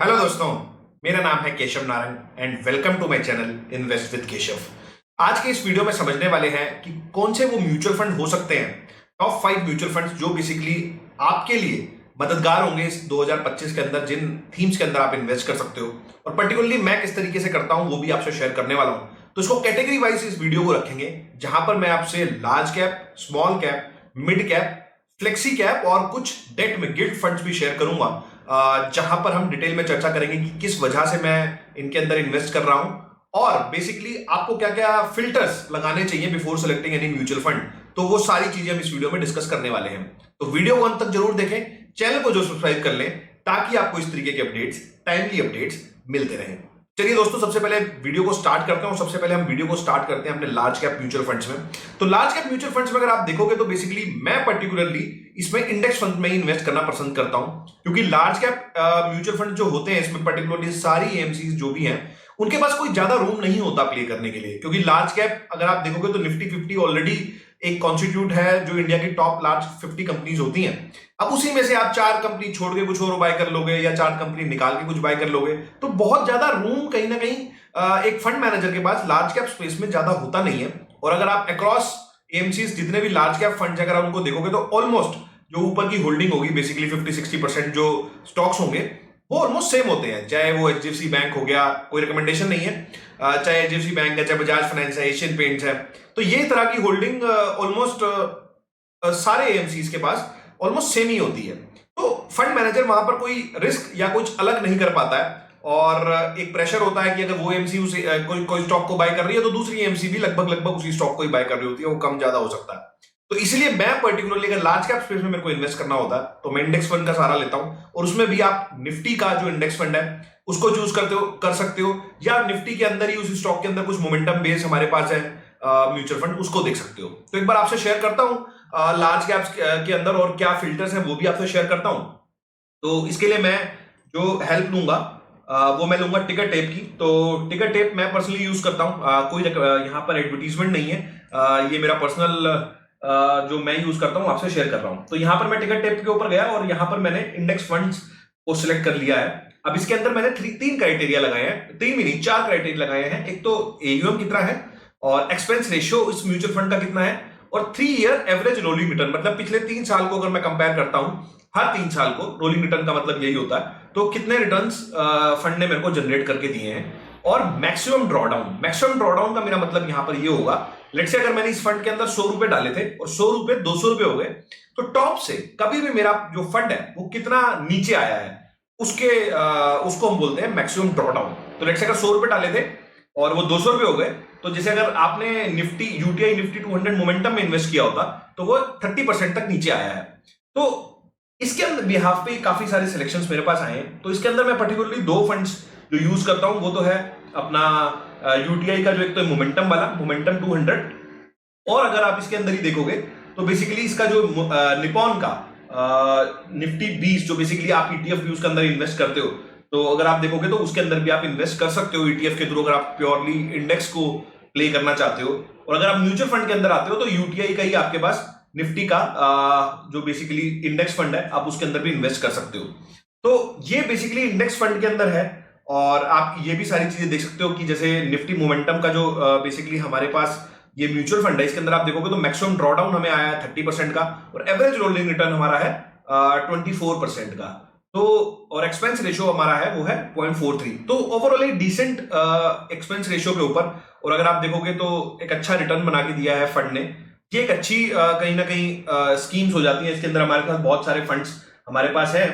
Hello दोस्तों, मेरा नाम है Keshav Narayan and welcome to my channel invest with Keshav. आज के इस वीडियो में समझने वाले हैं कि कौन से वो म्यूचुअल फंड हो सकते हैं, टॉप 5 म्यूचुअल फंड्स जो बेसिकली आपके लिए मददगार होंगे इस 2025 के अंदर, जिन थीम्स के अंदर आप इन्वेस्ट कर सकते हो। और पर्टिकुलरली मैं किस तरीके से करता हूं वो भी आपसे शेयर करने वाला हूं। तो इसको कैटेगरी वाइज इस वीडियो को रखेंगे, जहां पर मैं आपसे large cap, small cap, mid cap, flexi cap और कुछ डेट में गिल्ड फंड्स भी शेयर करूंगा, जहां पर हम डिटेल में चर्चा करेंगे कि किस वजह से मैं इनके अंदर इन्वेस्ट कर रहा हूं और बेसिकली आपको क्या क्या फिल्टर्स लगाने चाहिए before selecting any mutual fund. तो वो सारी चीजें हम इस वीडियो में डिस्कस करने वाले हैं। तो वीडियो को अंत तक जरूर देखें, चैनल को जो सब्सक्राइब कर लें ताकि आपको इस तरीके के अपडेट्स, टाइमली अपडेट्स मिलते रहें। चलिए दोस्तों, सबसे पहले वीडियो को स्टार्ट करते हैं और सबसे पहले हम वीडियो को स्टार्ट करते हैं अपने लार्ज कैप म्यूचुअल फंड्स में। तो लार्ज कैप म्यूचुअल फंड्स में अगर आप देखोगे तो बेसिकली मैं पर्टिकुलरली इसमें इंडेक्स फंड में ही इन्वेस्ट करना पसंद करता हूं, क्योंकि लार्ज कैप म्यूचुअल फंड जो होते हैं इसमें पर्टिकुलरली सारी एएमसीज जो भी हैं उनके पास कोई ज्यादा रूम नहीं होता प्ले करने के लिए, क्योंकि लार्ज कैप अगर आप देखोगे तो निफ्टी 50 ऑलरेडी एक कॉन्स्टिट्यूट है जो इंडिया की टॉप लार्ज 50 कंपनीज होती हैं। अब उसी में से आप 4 कंपनी छोड़ के कुछ और बाय कर लोगे या 4 कंपनी निकाल के कुछ बाय कर लोगे, तो बहुत ज्यादा रूम कहीं ना कहीं एक फंड मैनेजर के पास लार्ज कैप स्पेस में ज्यादा होता नहीं है। और अगर आप अक्रॉस एएमसीज जितने भी लार्ज कैप फंड अगर आप उनको देखोगे तो ऑलमोस्ट जो ऊपर की होल्डिंग होगी बेसिकली 50-60% जो स्टॉक्स होंगे वो ऑलमोस्ट सेम होते हैं। चाहे वो एचडीएफसी बैंक हो गया, कोई रिकमेंडेशन नहीं है, चाहे एचडीएफसी बैंक है, चाहे बजाज फाइनेंस है, एशियन पेंट्स है, तो ये तरह की होल्डिंग ऑलमोस्ट सारे एएमसीज के पास ऑलमोस्ट सेम ही होती है। तो फंड मैनेजर वहां पर कोई रिस्क या कुछ अलग नहीं कर पाता है और एक प्रेशर होता है कि अगर वो एएमसी उसे कोई स्टॉक को बाय कर रही है तो दूसरी एएमसी भी लगभग उसी स्टॉक को ही बाय कर रही होती है, वो कम ज्यादा हो सकता है। तो इसलिए मैं पर्टिकुलरली अगर लार्ज कैप स्पेस में मेरे को इन्वेस्ट करना होता है तो मैं इंडेक्स फंड का सहारा लेता हूं, और उसमें भी आप निफ्टी का जो इंडेक्स फंड है उसको चूज कर सकते हो, या निफ्टी के अंदर ही उस स्टॉक के अंदर कुछ मोमेंटम बेस हमारे पास है म्यूचुअल फंड, उसको देख सकते हो। तो एक बार आपसे शेयर करता हूं लार्ज कैप्स के अंदर और क्या फिल्टर्स हैं वो भी आपसे शेयर करता हूं। तो इसके लिए मैं जो हेल्प लूंगा वो मैं लूंगा टिकर टेप की। तो टिकर टेप मैं पर्सनली यूज करता हूं, कोई यहाँ पर एडवर्टीजमेंट नहीं है, ये मेरा पर्सनल जो मैं यूज करता हूं आपसे शेयर कर रहा हूं। तो यहाँ पर मैं टिकर टेप के ऊपर गया और यहाँ पर मैंने इंडेक्स फंड्स को सिलेक्ट कर लिया है। अब इसके अंदर मैंने 3 क्राइटेरिया लगाए हैं, 3 भी नहीं 4 क्राइटेरिया लगाए हैं। एक तो एयूएम कितना है और एक्सपेंस रेशियो इस म्यूचुअल फंड का कितना है, और 3 ईयर एवरेज रोलिंग रिटर्न, मतलब पिछले 3 साल को अगर मैं कंपेयर करता हूं, हर 3 साल को रोलिंग रिटर्न का मतलब यही होता है, तो कितने रिटर्न्स फंड ने मेरे को जनरेट करके दिए हैं। और मैक्सिमम ड्रॉडाउन का मेरा मतलब यहां पर ये होगा, लेट्स से अगर मैंने इस फंड के अंदर 100 रुपए डाले थे और 100 रुपए 200 रुपए हो गए, तो टॉप से कभी भी मेरा जो फंड है वो कितना नीचे आया है उसको हम बोलते हैं मैक्सिमम ड्रॉडाउन। तो लेट्स से अगर 100 रुपए डाले थे और वो 200 रुपए हो गए, तो जैसे अगर आपने निफ्टी यूटीआई निफ्टी 200 मोमेंटम में इन्वेस्ट किया होता तो वो 30% तक नीचे आया है। तो इसके अंदर बिहाफ पे काफी सारे सिलेक्शंस मेरे पास आए हैं। तो इसके अंदर मैं पर्टिकुलरली 2 फंड्स जो यूज करता हूं वो तो है अपना यूटीआई का जो एक तो मोमेंटम वाला मोमेंटम 200, और अगर आप इसके अंदर ही देखोगे तो बेसिकली इसका जो निपॉन का निफ्टी 20 जो बेसिकली आप ईटीएफ भी उसके अंदर इन्वेस्ट करते हो, तो अगर आप देखोगे तो उसके अंदर भी आप इन्वेस्ट कर सकते हो ईटीएफ के थ्रू, अगर आप प्योरली इंडेक्स को प्ले करना चाहते हो। और अगर आप म्यूचुअल फंड के अंदर आते हो तो यूटीआई का ही आपके पास निफ्टी का जो बेसिकली इंडेक्स फंड है आप उसके अंदर भी इन्वेस्ट कर सकते हो। तो ये बेसिकली इंडेक्स फंड के अंदर है। और आप ये भी सारी चीजें देख सकते हो कि जैसे निफ्टी मोमेंटम का जो बेसिकली हमारे पास ये म्यूचुअल फंड है, इसके अंदर आप देखोगे तो मैक्सिमम ड्रॉडाउन हमें आया है 30% का और एवरेज रोलिंग रिटर्न हमारा है 24% का। तो और एक्सपेंस रेशियो हमारा है वो है 0.43। तो ओवरऑल एक डिसेंट एक्सपेंस रेशियो के ऊपर, और अगर आप देखोगे तो एक अच्छा रिटर्न बना के दिया है फंड ने। ये एक अच्छी कहीं ना कहीं स्कीम्स हो जाती हैं। इसके अंदर हमारे पास बहुत सारे फंड्स हमारे पास हैं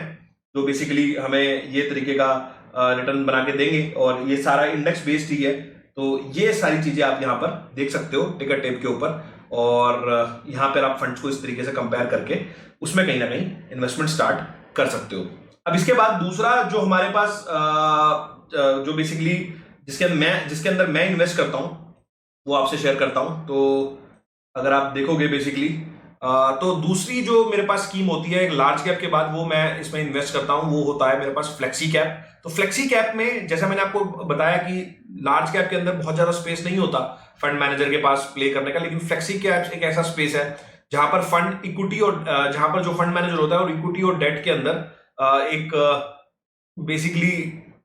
जो बेसिकली हमें ये तरीके का रिटर्न बना के देंगे, और ये सारा इंडेक्स बेस्ड ही है। तो ये सारी चीजें आप यहाँ पर देख सकते हो टिकर टेप के ऊपर, और यहाँ पर आप फंड्स को इस तरीके से कंपेयर करके उसमें कहीं ना कहीं इन्वेस्टमेंट स्टार्ट कर सकते हो। अब इसके बाद दूसरा जो हमारे पास जो बेसिकली जिसके अंदर मैं इन्वेस्ट करता हूं वो आपसे शेयर करता हूं। तो अगर आप देखोगे बेसिकली तो दूसरी जो मेरे पास स्कीम होती है एक लार्ज कैप के बाद, वो मैं इसमें इन्वेस्ट करता हूं, वो होता है मेरे पास फ्लेक्सी कैप। तो फ्लेक्सी कैप में जैसा मैंने आपको बताया कि लार्ज कैप के अंदर बहुत ज्यादा स्पेस नहीं होता फंड मैनेजर के पास प्ले करने का, लेकिन फ्लेक्सी कैप एक ऐसा स्पेस है जहां पर फंड इक्विटी और जहां पर जो फंड मैनेजर होता है और इक्विटी और डेट के अंदर एक बेसिकली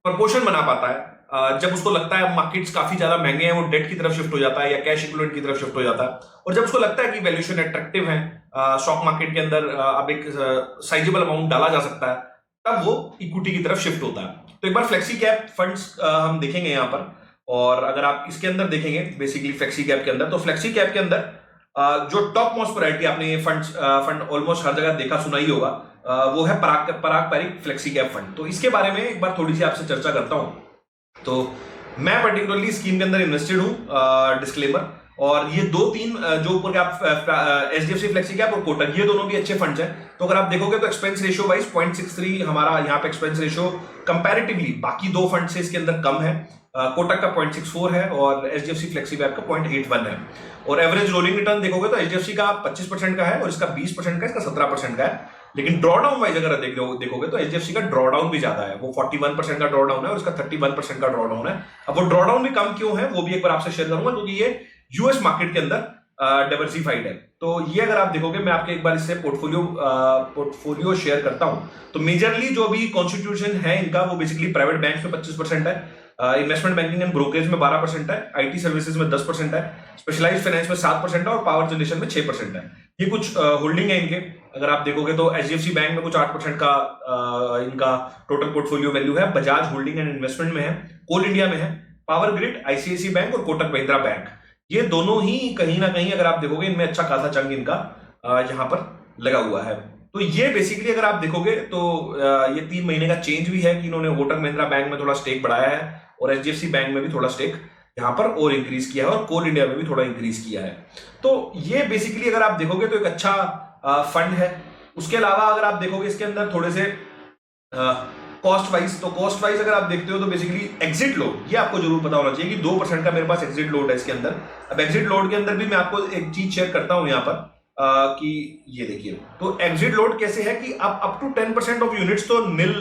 प्रपोर्शन बना पाता है। जब उसको लगता है मार्केट्स काफी ज्यादा महंगे हैं, वो डेट की तरफ शिफ्ट हो जाता है या कैश इक्विवेलेंट की तरफ शिफ्ट हो जाता है। और जब उसको लगता है कि वैल्यूएशन अट्रैक्टिव है, स्टॉक मार्केट के अंदर अब एक साइजेबल अमाउंट डाला जा सकता है, तब वो इक्विटी की तरफ शिफ्ट होता है। तो एक बार फ्लेक्सी कैप फंड्स हम देखेंगे यहाँ पर, और अगर आप इसके अंदर देखेंगे बेसिकली फ्लेक्सी कैप के अंदर, तो फ्लेक्सी कैप के अंदर जो टॉप मोस्ट प्रायोरिटी आपने ये फंड ऑलमोस्ट हर जगह देखा सुना ही होगा, वो है पारंपरिक फ्लेक्सी कैप फंड। तो इसके बारे में एक बार थोड़ी सी आपसे चर्चा करता हूं। तो मैं पर्टिकुलरली स्कीम के अंदर इन्वेस्टेड हूं, डिस्क्लेमर। और ये दो तीन जो ऊपर के आप एचडीएफसी फ्लेक्सी कैप और कोटक, ये दोनों भी अच्छे फंड्स हैं। तो अगर आप देखोगे तो एक्सपेंस रेशियो वाइज 0.63 हमारा यहाँ पे एक्सपेंस रेशियो कंपैरेटिवली बाकी दो फंड से इसके अंदर कम है। कोटक का 0.64 है और एचडीएफसी फ्लेक्सी कैप का 0.81 है। और एवरेज रोलिंग रिटर्न देखोगे तो एचडीएफसी का 25% का है और इसका 20% का, इसका 17% का है। लेकिन ड्रॉडाउन वाइज अगर देखोगे तो एचडीएफसी का ड्रॉडाउन भी ज्यादा है, वो 41% का ड्रॉडाउन है और इसका 31% का ड्रॉडाउन है। अब वो ड्रॉडाउन भी कम क्यों है वो भी एक बार आपसे शेयर करूंगा, क्योंकि ये यूएस मार्केट के अंदर डाइवर्सिफाइड है। तो ये अगर आप देखोगे, मैं आपके एक बार इससे पोर्टफोलियो शेयर करता हूं। तो मेजरली जो भी कॉन्स्टिट्यूशन है इनका, वो बेसिकली प्राइवेट बैंक में 25% है, इन्वेस्टमेंट बैंकिंग एंड ब्रोकरेज में 12% है, आईटी सर्विसेज में 10% है, स्पेशलाइज्ड फाइनेंस में 7% है और पावर जनरेशन में 6% है। ये कुछ होल्डिंग है इनके। अगर आप देखोगे तो एचडीएफसी बैंक में कुछ 8% का इनका टोटल पोर्टफोलियो वैल्यू है, बजाज होल्डिंग एंड इन्वेस्टमेंट में है, कोल इंडिया में है, पावर ग्रिड, आईसीआईसी बैंक और कोटक महिंद्रा बैंक, ये दोनों ही कहीं ना कहीं अगर आप देखोगे इनमें अच्छा खासा चंग इनका यहाँ पर लगा हुआ है। तो ये बेसिकली अगर आप देखोगे तो ये 3 महीने का चेंज भी है कि इन्होंने कोटक महिंद्रा बैंक में थोड़ा स्टेक बढ़ाया है और एचडीएफसी बैंक में भी थोड़ा स्टेक यहाँ पर और इंक्रीज किया है और कोल इंडिया में भी थोड़ा इंक्रीज किया है। तो ये बेसिकली अगर आप देखोगे तो एक अच्छा फंड है। उसके अलावा अगर आप देखोगे इसके अंदर थोड़े से कॉस्ट वाइज अगर आप देखते हो तो बेसिकली एग्जिट लोड, ये आपको जरूर पता होना चाहिए कि 2% का मेरे पास एग्जिट लोड है इसके अंदर। अब एग्जिट लोड के अंदर भी मैं आपको एक चीज शेयर करता हूं यहाँ पर कि ये देखिए, तो एग्जिट लोड कैसे है कि अप टू 10% ऑफ यूनिट्स तो नील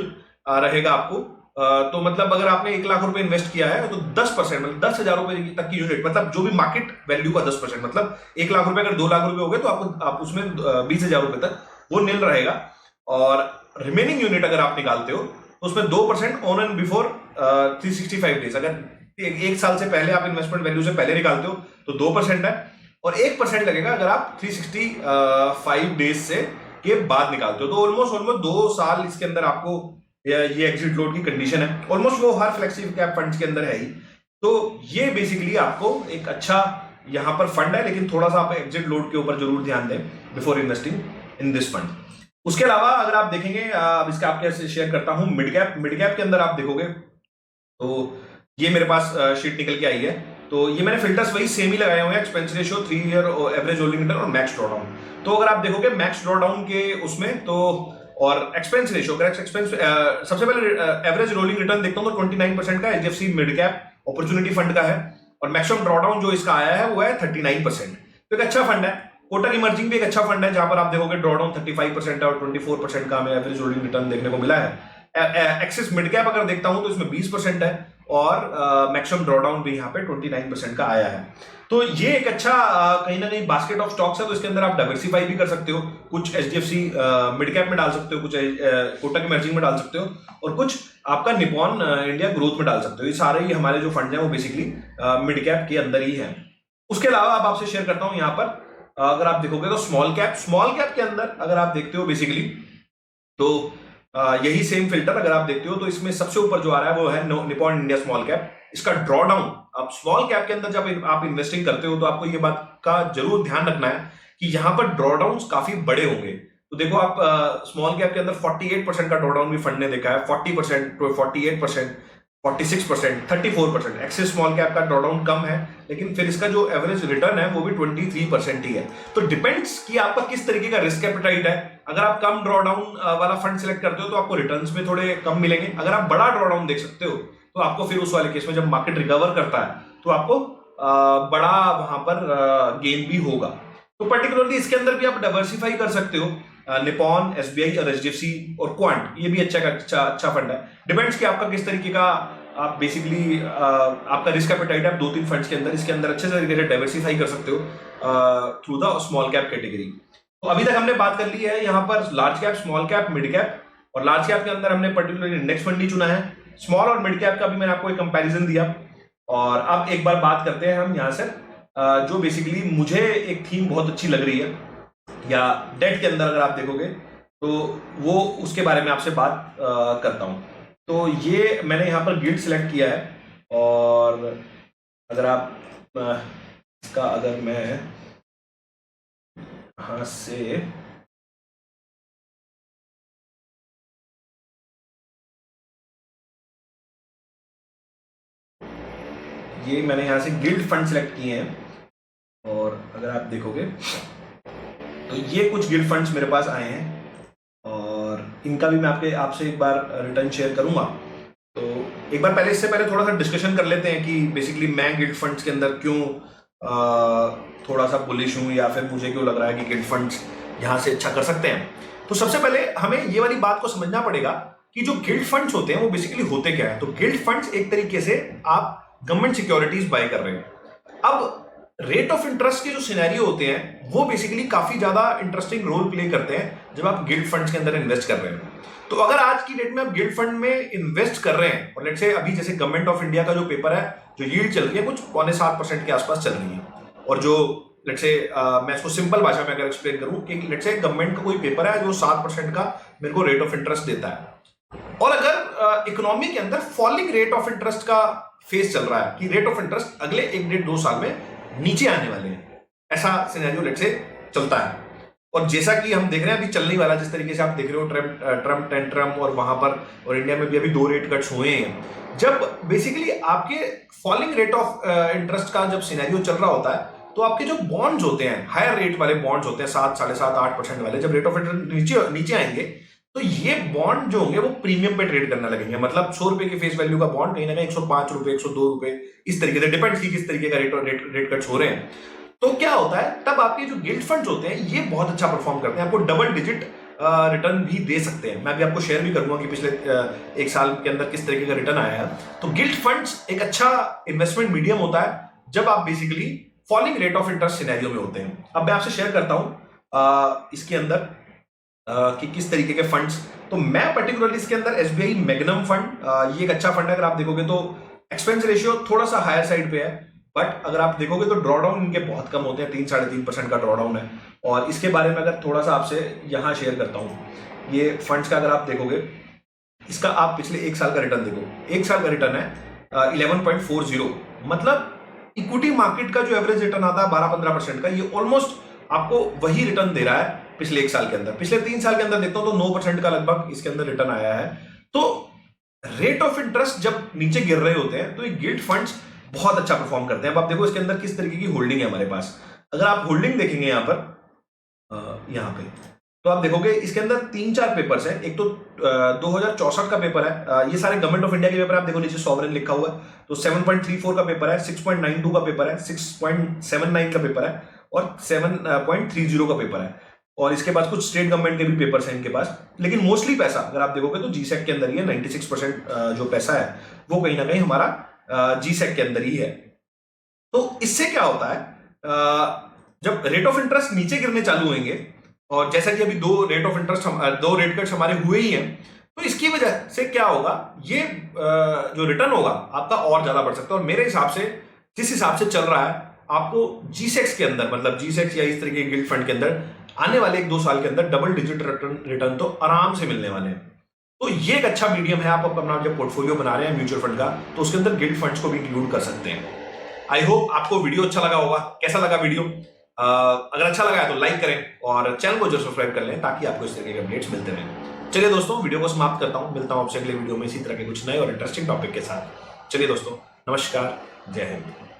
रहेगा आपको। तो मतलब अगर आपने 1 लाख रुपए इन्वेस्ट किया है तो 10% मतलब 10,000 रुपए तक की यूनिट, मतलब जो भी मार्केट वैल्यू का 10%, मतलब 1 लाख रुपए अगर 2 लाख रुपए हो गए तो आप उसमें 20,000 रुपए तक वो नील रहेगा। और रिमेनिंग यूनिट अगर आप निकालते हो तो उसमें 2% ऑन एंड बिफोर 365 डेज, अगर एक साल से पहले आप इन्वेस्टमेंट वैल्यू से पहले निकालते हो तो 2% है, और 1% लगेगा अगर आप 365 डेज से के बाद निकालते हो। तो ऑलमोस्ट 2 साल इसके अंदर आपको ये एग्जिट लोड की कंडीशन है, ऑलमोस्ट वो हर फ्लेक्सी कैप फंड्स के अंदर है ही। तो ये बेसिकली आपको एक अच्छा यहाँ पर फंड है, लेकिन थोड़ा सा आप एग्जिट लोड के ऊपर जरूर ध्यान दें before investing in this fund. उसके अलावा अगर आप देखेंगे, अब इसका आपके शेयर करता हूं मिड कैप के अंदर आप देखोगे तो ये मेरे पास शीट निकल के आई है। तो ये मैंने फिल्टर्स वही सेम ही लगाए हुए हैं, expense ratio, 3 year average holding return और मैक्स ड्रॉडाउन। तो अगर आप देखोगे मैक्स ड्रॉडाउन के उसमें तो, और एक्सपेंस रेशियो, सबसे पहले एवरेज रोलिंग रिटर्न देखता हूं तो 29% का HDFC mid cap opportunity fund का है, और मैक्सिमम ड्रॉडाउन जो इसका आया है वो है 39%। तो एक अच्छा फंड है। कोटक इमर्जिंग भी एक अच्छा फंड है, जहां पर आप देखोगे ड्रॉडाउन 35% है और 24% का हमें एवरेज होल्डिंग रिटर्न देखने को मिला है। एक्सिस मिड कैप अगर देखता हूं तो इसमें 20% है और मैक्सिमम ड्रॉडाउन भी यहाँ पे 29% का आया है। तो ये एक अच्छा कहीं ना कहीं बास्केट ऑफ स्टॉक्स है। तो इसके अंदर आप डाइवर्सिफाई भी कर सकते हो, कुछ एचडीएफसी मिड कैप में डाल सकते हो, कुछ कोटक इमर्जिंग में डाल सकते हो, और कुछ आपका निपॉन इंडिया ग्रोथ में डाल सकते हो। ये सारे ही हमारे जो फंड हैं वो बेसिकली मिड कैप के अंदर ही हैं। उसके अलावा अब आपसे शेयर करता हूं यहाँ पर, अगर आप देखोगे तो स्मॉल कैप के अंदर अगर आप देखते हो बेसिकली तो यही सेम फिल्टर अगर आप देखते हो तो इसमें सबसे ऊपर जो आ रहा है वो है निपॉन इंडिया स्मॉल कैप। इसका ड्रॉडाउन, अब स्मॉल कैप के अंदर जब आप इन्वेस्टिंग करते हो तो आपको ये बात का जरूर ध्यान रखना है कि यहाँ पर ड्रॉडाउन काफी बड़े होंगे। तो देखो आप स्मॉल कैप के अंदर 48% का ड्रॉडाउन भी फंड ने देखा है, 40%, 48%, 46%, 34%। एक्सिस स्मॉल कैप का ड्रॉडाउन कम है, लेकिन फिर इसका जो एवरेज रिटर्न है वो भी 23% ही है। तो डिपेंड्स कि आपका किस तरीके का रिस्क एपेटाइट है। अगर आप कम ड्रॉडाउन वाला फंड सिलेक्ट करते हो तो आपको रिटर्न्स में थोड़े कम मिलेंगे। अगर आप बड़ा ड्रॉडाउन देख सकते हो तो आपको फिर उस वाले केस में जब मार्केट रिकवर करता है तो आपको बड़ा वहां पर गेन भी होगा। तो पर्टिकुलरली इसके अंदर भी आप डाइवर्सिफाई कर सकते हो, निपॉन, एसबीआई और एचडीएफसी और क्वांट, ये भी अच्छा फंड है। डिपेंड्स कि आपका किस तरीके का आप बेसिकली आपका रिस्क एपेटाइट है। आप 2-3 फंड्स के अंदर इसके अंदर अच्छे तरीके से डाइवर्सिफाई कर सकते हो through the small cap category. तो अभी तक हमने बात कर ली है यहाँ पर large cap, small cap, mid cap. और लार्ज कैप के अंदर हमने पर्टिकुलरली इंडेक्स फंड ही चुना है। स्मॉल और मिड कैप का भी मैंने आपको एक कंपैरिजन दिया। और अब एक बार बात करते हैं हम यहाँ से जो बेसिकली मुझे एक थीम बहुत अच्छी लग रही है, या डेट के अंदर अगर आप देखोगे तो वो उसके बारे में आपसे बात करता हूँ। तो ये मैंने यहाँ पर गिल्ड सिलेक्ट किया है, और अगर आप इसका अगर मैं यहाँ से ये मैंने यहाँ से गिल्ड फंड सिलेक्ट किए हैं, और अगर आप देखोगे तो ये कुछ गिल्ड फंड्स मेरे पास आए हैं, और इनका भी मैं आपसे एक बार रिटर्न शेयर करूंगा। तो एक बार पहले इससे पहले थोड़ा सा डिस्कशन कर लेते हैं कि बेसिकली मैं गिल्ड फंड्स के अंदर क्यों थोड़ा सा बुलिश हूँ, या फिर मुझे क्यों लग रहा है कि गिल्ड फंड्स यहाँ से अच्छा कर सकते हैं। तो सबसे पहले हमें ये वाली बात को समझना पड़ेगा कि जो गिल्ड फंड्स होते हैं वो बेसिकली होते क्या है। तो गिल्ड फंड्स एक तरीके से आप गवर्नमेंट सिक्योरिटीज बाय कर रहे हैं। अब रेट ऑफ इंटरेस्ट के जो सिनेरियो होते हैं वो बेसिकली काफी ज्यादा इंटरेस्टिंग रोल प्ले करते हैं जब आप गिल्ड फंड्स के अंदर इन्वेस्ट कर रहे हैं। तो अगर आज की डेट में आप गिल्ड फंड में इन्वेस्ट कर रहे हैं, और लेट्स से अभी जैसे गवर्नमेंट ऑफ इंडिया का जो पेपर है, जो यील्ड चल रही है कुछ 6.25% के आसपास चल रही है, और जो लेट्स से मैं इसको सिंपल भाषा में अगर एक्सप्लेन करूं कि लेट्स से गवर्नमेंट का कोई पेपर है जो 7% का मेरे को रेट ऑफ इंटरेस्ट देता है, और अगर इकोनॉमी के अंदर फॉलिंग रेट ऑफ इंटरेस्ट का फेज चल रहा है कि रेट ऑफ इंटरेस्ट अगले 1-1.5-2 साल में नीचे आने वाले हैं, ऐसा सिनेरियो लेट्स से चलता है। और जैसा कि हम देख रहे हैं अभी चलने वाला, जिस तरीके से आप देख रहे हो ट्रम्प टेंट्रम, और वहां पर और इंडिया में भी अभी 2 रेट कट्स हुए हैं, जब बेसिकली आपके फॉलिंग रेट ऑफ इंटरेस्ट का जब सिनेरियो चल रहा होता है, तो आपके जो बॉन्ड्स होते हैं, हायर रेट वाले बॉन्ड्स होते हैं 7, 7.5, 8% वाले, जब रेट ऑफ इंटरेस्ट नीचे आएंगे तो ये बॉन्ड जो होंगे वो प्रीमियम पे ट्रेड करने लगेंगे। मतलब 100 रुपए की फेस वैल्यू का बॉन्ड कहीं ना कहीं 105 रुपए, 102 रुपए, इस तरीके से डिपेंड की किस तरीके का रेट कट्स हो रहे हैं। तो क्या होता है, तब आपके जो गिल्ड फंड्स होते हैं ये बहुत अच्छा परफॉर्म करते हैं, आपको डबल डिजिट रिटर्न भी दे सकते हैं। मैं भी आपको शेयर भी करूंगा कि पिछले 1 साल के अंदर किस तरीके का रिटर्न आया है। तो गिल्ड फंड्स एक अच्छा इन्वेस्टमेंट मीडियम होता है जब आप basically falling rate of interest scenario में होते हैं। अब मैं आपसे शेयर करता हूं इसके अंदर कि किस तरीके के फंड्स। तो मैं पर्टिकुलरली इसके अंदर एसबीआई मैग्नम फंड, ये एक अच्छा फंड है। अगर आप देखोगे तो एक्सपेंस रेशियो थोड़ा सा हायर साइड पे है, बट अगर आप देखोगे तो ड्रॉडाउन इनके बहुत कम होते हैं, 3-3.5% का ड्रॉडाउन है। और इसके बारे में अगर थोड़ा सा आपसे यहाँ शेयर करता हूँ, ये फंड्स का अगर आप देखोगे, इसका आप पिछले 1 साल का रिटर्न देखो, 1 साल का रिटर्न है 11.40। मतलब इक्विटी मार्केट का जो एवरेज रिटर्न आता है 12-15% का, ये ऑलमोस्ट आपको वही रिटर्न दे रहा है पिछले 1 साल के अंदर। पिछले 3 साल के अंदर देखता हूं तो 9% का लगभग इसके अंदर रिटर्न आया है। तो रेट ऑफ इंटरेस्ट जब नीचे गिर रहे होते हैं तो ये गिल्ड फंड्स बहुत अच्छा परफॉर्म करते हैं। अब आप देखो इसके अंदर किस तरीके की होल्डिंग है हमारे पास। अगर आप होल्डिंग देखेंगे यहाँ पे, तो आप देखोगे इसके अंदर 3-4 पेपर्स हैं। एक तो 2064 का पेपर है, ये सारे गवर्नमेंट ऑफ इंडिया के पेपर। आप देखो नीचे सॉवरेन लिखा हुआ है, तो 7.34 का पेपर है, 6.92 का पेपर है, 6.79 का पेपर है, और 7.30 का पेपर है। और इसके बाद कुछ स्टेट गवर्नमेंट के भी पेपर्स हैं इनके पास। लेकिन मोस्टली पैसा अगर आप देखोगे तो जीसेक के अंदर ही है। 96% जो पैसा है वो कहीं ना कहीं हमारा जीसेक के अंदर ही है। तो इससे क्या होता है, जब रेट ऑफ इंटरेस्ट नीचे गिरने चालू होंगे, और जैसा कि अभी 2 rate of interest 2 rate cuts हमारे हुए ही हैं, तो इसकी वजह से क्या होगा, ये जो रिटर्न होगा आपका और ज्यादा बढ़ सकता है। और मेरे हिसाब से जिस हिसाब से चल रहा है, आपको जीसेक्स के अंदर, मतलब जीसेक्स या इस तरीके के गिल्ड फंड के अंदर आने वाले 1-2 साल के अंदर डबल डिजिट रिटर्न तो आराम से मिलने वाले हैं। तो ये एक अच्छा मीडियम है। आप अपना जब पोर्टफोलियो बना रहे हैं म्यूचुअल फंड का, तो उसके अंदर गिल्ड फंड्स को भी इंक्लूड कर सकते हैं। आई होप आपको वीडियो अच्छा लगा होगा। कैसा लगा वीडियो? अगर अच्छा लगा है तो लाइक करें और चैनल को जरूर सब्सक्राइब कर लें, ताकि आपको इस तरीके के अपडेट्स मिलते रहें। चलिए दोस्तों, वीडियो को समाप्त करता हूं। मिलता हूं आपसे अगले वीडियो में इसी तरह के कुछ नए और इंटरेस्टिंग टॉपिक के साथ। चलिए दोस्तों, नमस्कार, जय हिंद।